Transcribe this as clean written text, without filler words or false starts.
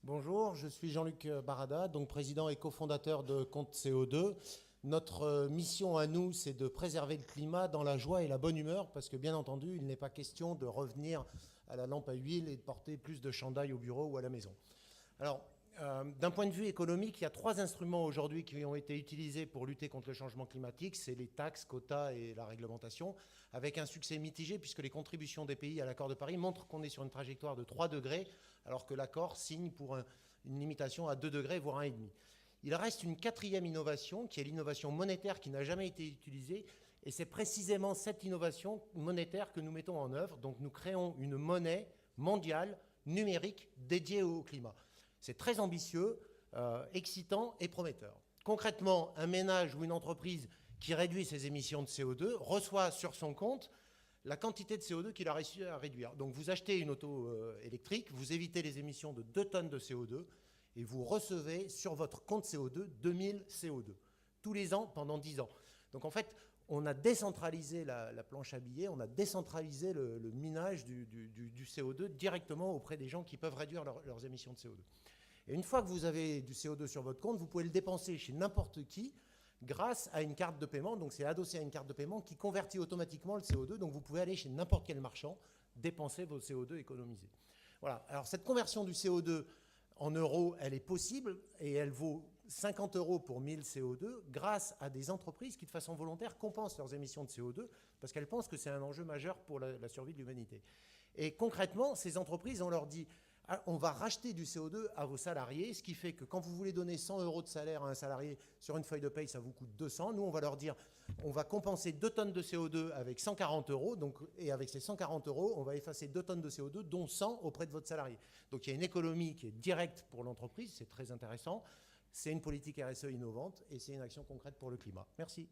Bonjour, je suis Jean-Luc Barada, donc président et cofondateur de Compte CO2. Notre mission à nous, c'est de préserver le climat dans la joie et la bonne humeur, parce que bien entendu, il n'est pas question de revenir à la lampe à huile et de porter plus de chandail au bureau ou à la maison. Alors, d'un point de vue économique, il y a 3 instruments aujourd'hui qui ont été utilisés pour lutter contre le changement climatique. C'est les taxes, quotas et la réglementation, avec un succès mitigé puisque les contributions des pays à l'accord de Paris montrent qu'on est sur une trajectoire de 3 degrés, alors que l'accord signe pour une limitation à 2 degrés, voire 1,5. Il reste une 4e innovation, qui est l'innovation monétaire qui n'a jamais été utilisée. Et c'est précisément cette innovation monétaire que nous mettons en œuvre. Donc nous créons une monnaie mondiale numérique dédiée au climat. C'est très ambitieux, excitant et prometteur. Concrètement, un ménage ou une entreprise qui réduit ses émissions de CO2 reçoit sur son compte la quantité de CO2 qu'il a réussi à réduire. Donc vous achetez une auto électrique, vous évitez les émissions de 2 tonnes de CO2 et vous recevez sur votre compte CO2 2000 CO2 tous les ans pendant 10 ans. Donc en fait, on a décentralisé la planche à billets, on a décentralisé le minage du CO2 directement auprès des gens qui peuvent réduire leurs émissions de CO2. Et une fois que vous avez du CO2 sur votre compte, vous pouvez le dépenser chez n'importe qui grâce à une carte de paiement. Donc c'est adossé à une carte de paiement qui convertit automatiquement le CO2. Donc vous pouvez aller chez n'importe quel marchand, dépenser vos CO2 économisés. Voilà. Alors cette conversion du CO2 en euros, elle est possible et elle vaut 50 € pour 1000 CO2 grâce à des entreprises qui, de façon volontaire, compensent leurs émissions de CO2 parce qu'elles pensent que c'est un enjeu majeur pour la survie de l'humanité. Et concrètement, ces entreprises, on leur dit on va racheter du CO2 à vos salariés, ce qui fait que quand vous voulez donner 100 € de salaire à un salarié sur une feuille de paye, ça vous coûte 200. Nous, on va leur dire on va compenser 2 tonnes de CO2 avec 140 €. Donc, et avec ces 140 €, on va effacer 2 tonnes de CO2, dont 100 auprès de votre salarié. Donc il y a une économie qui est directe pour l'entreprise, c'est très intéressant. C'est une politique RSE innovante et c'est une action concrète pour le climat. Merci.